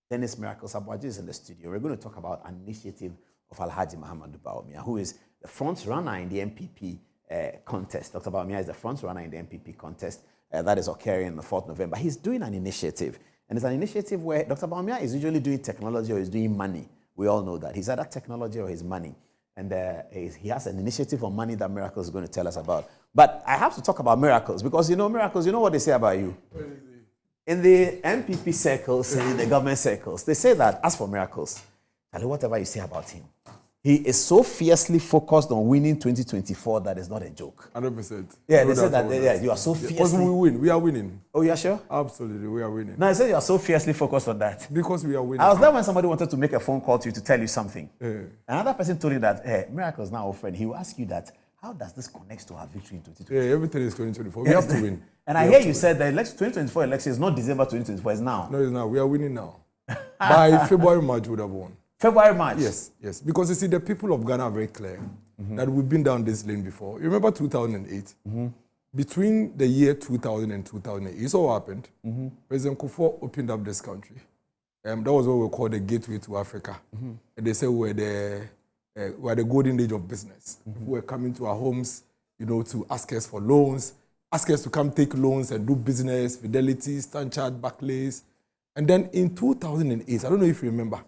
Dennis Miracles Aboagye is in the studio. We're going to talk about an initiative of Alhaji Muhammadu Bawumia, who is the front runner in the NPP contest. Dr. Bawumia is the front runner in the NPP contest that is occurring on the 4th November. He's doing an initiative, and it's an initiative where Dr. Bawumia is usually doing technology or he's doing money. We all know that. He's either technology or his money. And he has an initiative on money that Miracles is going to tell us about. But I have to talk about Miracles because, Miracles, you know what they say about you? In the NPP circles and in the government circles, they say that, as for Miracles, whatever you say about him, he is so fiercely focused on winning 2024 that it's not a joke. 100%. Yeah, they say that you are so fiercely... Because we win. We are winning. Oh, you are sure? Absolutely, we are winning. No, I said you are so fiercely focused on that. Because we are winning. I was there when somebody wanted to make a phone call to you to tell you something. Another person told you that, hey, Miracles now, friend, he will ask you that, how does this connect to our victory in 2024? Yeah, everything is 2024. We have to win. And I hear you said that 2024 election is not December 2024, it's now. No, it's now. We are winning now. By February, March, we would have won. February, March? Yes. Because you see, the people of Ghana are very clear that we've been down this lane before. You remember 2008? Between the year 2000 and 2008, you saw what happened? President Kufuor opened up this country. That was what we call the gateway to Africa. And they said we're the golden age of business. People were coming to our homes, to ask us for loans, ask us to come take loans and do business, Fidelity, Standard Chartered, Barclays. And then in 2008, I don't know if you remember,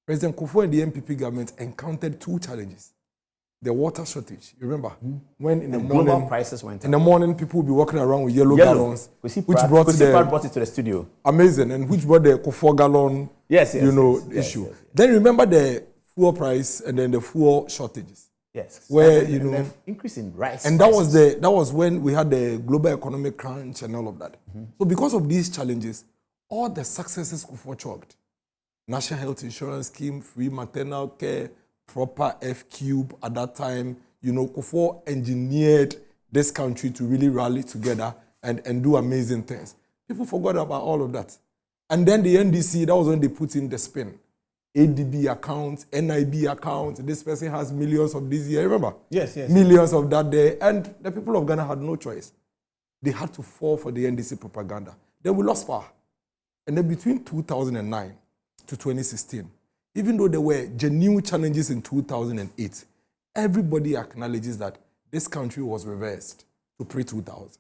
President Kufuor and the NPP government encountered two challenges. The water shortage, you remember? When in the morning, global prices went up. In the morning, people would be walking around with yellow gallons, which brought it to the studio. Amazing, and which brought the 4 gallon, issue. Yes. Then remember the fuel price and then the fuel shortages. Yes. Where and increase in rice. And that was when we had the global economic crunch and all of that. So because of these challenges, all the successes Kufuor chalked, National Health Insurance Scheme, free maternal care, proper F-cube at that time, Kufuor engineered this country to really rally together and do amazing things. People forgot about all of that. And then the NDC, that was when they put in the spin. ADB account, NIB account, this person has millions of this year, remember? Yes. Millions of that day. And the people of Ghana had no choice. They had to fall for the NDC propaganda. Then we lost power. And then between 2009 to 2016, even though there were genuine challenges in 2008, everybody acknowledges that this country was reversed to pre-2000.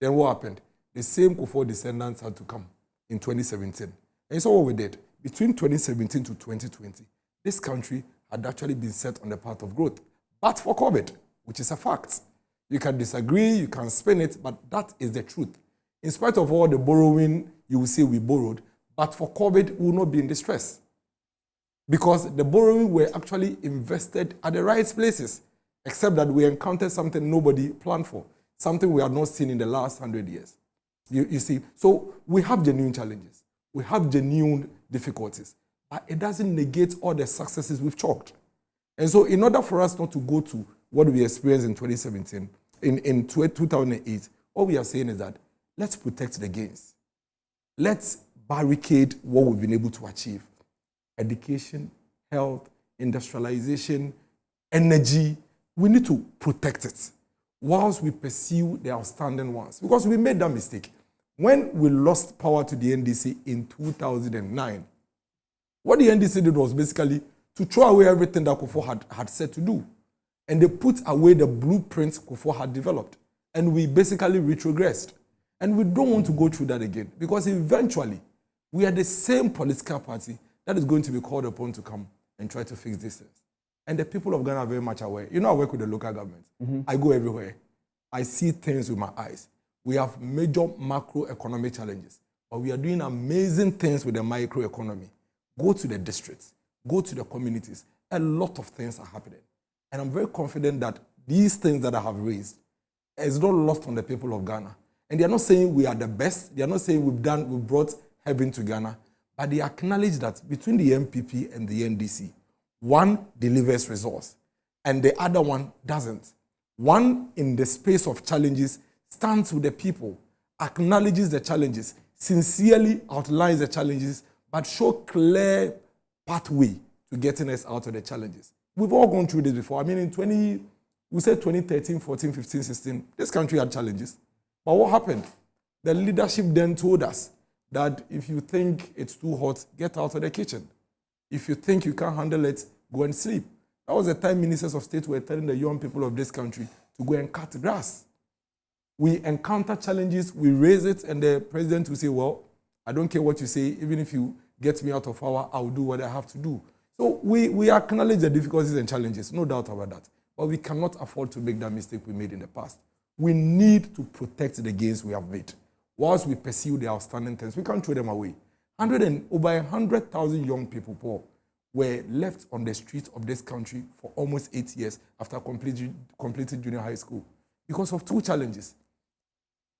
Then what happened? The same Kufuor descendants had to come in 2017. And so what we did, between 2017 to 2020, this country had actually been set on the path of growth. But for COVID, which is a fact. You can disagree, you can spin it, but that is the truth. In spite of all the borrowing, you will say we borrowed, but for COVID, we will not be in distress. Because the borrowing were actually invested at the right places, except that we encountered something nobody planned for, something we had not seen in the last 100 years. You see, so we have genuine challenges. We have genuine difficulties, but it doesn't negate all the successes we've chalked. And so in order for us not to go to what we experienced in 2017, in 2008, what we are saying is that let's protect the gains. Let's barricade what we've been able to achieve. Education, health, industrialization, energy. We need to protect it whilst we pursue the outstanding ones. Because we made that mistake. When we lost power to the NDC in 2009, what the NDC did was basically to throw away everything that Kufuor had said to do. And they put away the blueprints Kufuor had developed. And we basically retrogressed. And we don't want to go through that again. Because eventually, we are the same political party that is going to be called upon to come and try to fix these things. And the people of Ghana are very much aware. I work with the local government. I go everywhere. I see things with my eyes. We have major macroeconomic challenges, but we are doing amazing things with the microeconomy. Go to the districts, go to the communities. A lot of things are happening. And I'm very confident that these things that I have raised is not lost on the people of Ghana. And they are not saying we are the best. They are not saying we've brought heaven to Ghana. But they acknowledge that between the NPP and the NDC, one delivers results and the other one doesn't. One, in the space of challenges, stands with the people, acknowledges the challenges, sincerely outlines the challenges, but show clear pathway to getting us out of the challenges. We've all gone through this before. I mean, we said 2013, 14, 15, 16, this country had challenges. But what happened? The leadership then told us, that if you think it's too hot, get out of the kitchen. If you think you can't handle it, go and sleep. That was the time ministers of state were telling the young people of this country to go and cut grass. We encounter challenges, we raise it, and the president will say, well, I don't care what you say, even if you get me out of power, I'll do what I have to do. So we acknowledge the difficulties and challenges, no doubt about that. But we cannot afford to make that mistake we made in the past. We need to protect the gains we have made. Whilst we pursue the outstanding things, we can't throw them away. Over 100,000 young people, Paul, were left on the streets of this country for almost 8 years after completing junior high school because of two challenges: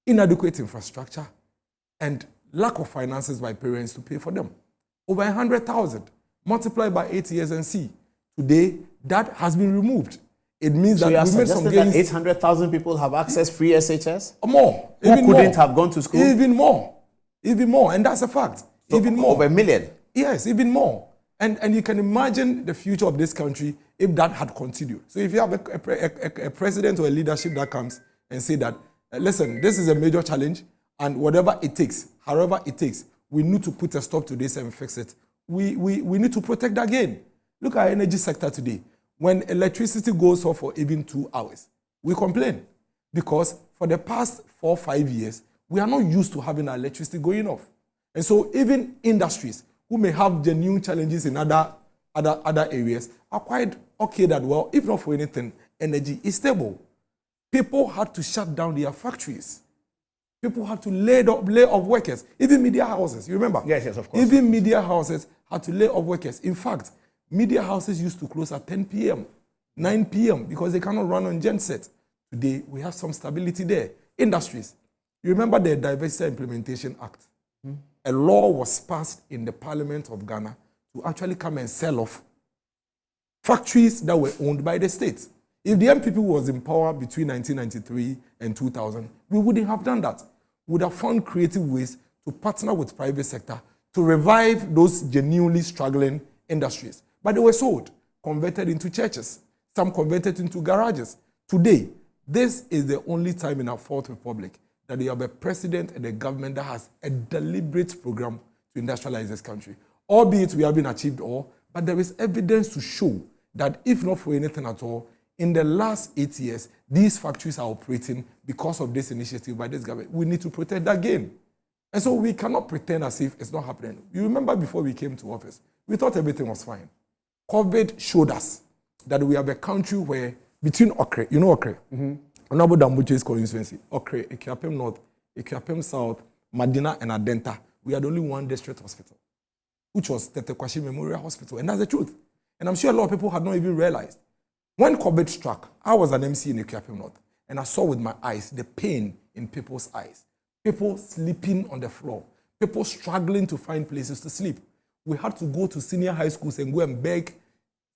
inadequate infrastructure and lack of finances by parents to pay for them. Over 100,000, multiplied by 8 years and see. Today, that has been removed. It means so that we made some gains. That 800,000 people have accessed free SHS? More. Who couldn't have gone to school? Even more. Even more. And that's a fact. So even more. Over 1 million? Yes, even more. And you can imagine the future of this country if that had continued. So if you have a president or a leadership that comes and say that, listen, this is a major challenge, and whatever it takes, however it takes, we need to put a stop to this and fix it. We need to protect that gain. Look at our energy sector today. When electricity goes off for even 2 hours, we complain because for the past 4 or 5 years, we are not used to having our electricity going off. And so even industries who may have genuine challenges in other areas are quite okay that, well, if not for anything, energy is stable. People had to shut down their factories. People had to lay off workers. Even media houses, you remember? Yes, of course. Even media houses had to lay off workers. In fact, media houses used to close at 10 p.m., 9 p.m. because they cannot run on genset. Today, we have some stability there. Industries. You remember the Diversity Implementation Act? A law was passed in the Parliament of Ghana to actually come and sell off factories that were owned by the state. If the NPP was in power between 1993 and 2000, we wouldn't have done that. We would have found creative ways to partner with private sector to revive those genuinely struggling industries. But they were sold, converted into churches, some converted into garages. Today, this is the only time in our Fourth Republic that you have a president and a government that has a deliberate program to industrialize this country. Albeit we haven't achieved all, but there is evidence to show that if not for anything at all, in the last 8 years, these factories are operating because of this initiative by this government. We need to protect that gain. And so we cannot pretend as if it's not happening. You remember before we came to office, we thought everything was fine. COVID showed us that we have a country where between Otchere, you know Otchere? Honorable Adom-Otchere's constituency, Otchere, Ekuapem North, Ekuapem South, Madina, and Adenta, we had only one district hospital, which was Tetekwashi Memorial Hospital. And that's the truth. And I'm sure a lot of people had not even realized. When COVID struck, I was an MC in Ekuapem North, and I saw with my eyes the pain in people's eyes. People sleeping on the floor, people struggling to find places to sleep. We had to go to senior high schools and go and beg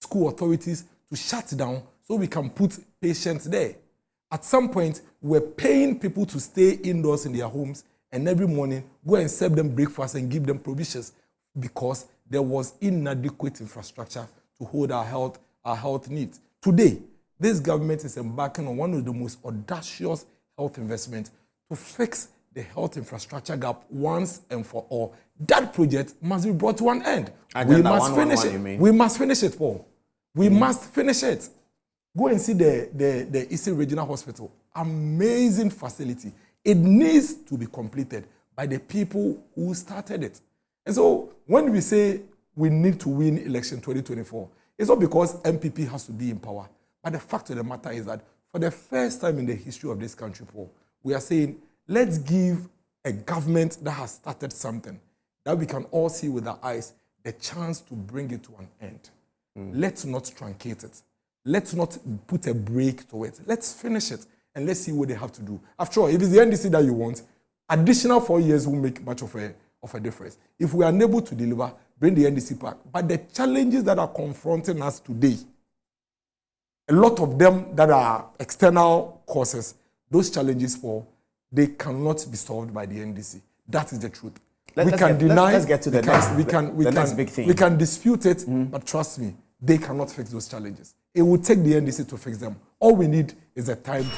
school authorities to shut down so we can put patients there. At some point, we're paying people to stay indoors in their homes and every morning go and serve them breakfast and give them provisions because there was inadequate infrastructure to hold our health needs. Today, this government is embarking on one of the most audacious health investments to fix the health infrastructure gap once and for all. That project must be brought to an end. We must finish it. We must finish it, Paul. We must finish it. Go and see the Eastern Regional Hospital. Amazing facility. It needs to be completed by the people who started it. And so when we say we need to win election 2024, it's not because NPP has to be in power. But the fact of the matter is that for the first time in the history of this country, Paul, we are saying, let's give a government that has started something that we can all see with our eyes the chance to bring it to an end. Let's not truncate it. Let's not put a break to it. Let's finish it and let's see what they have to do. After all, if it's the NDC that you want, additional 4 years will make much of a difference. If we are unable to deliver, bring the NDC back. But the challenges that are confronting us today, a lot of them that are external causes, those challenges, Paul, they cannot be solved by the NDC. That is the truth. Let's get to the next big thing. We can dispute it, but trust me, they cannot fix those challenges. It will take the NDC to fix them. All we need is a time to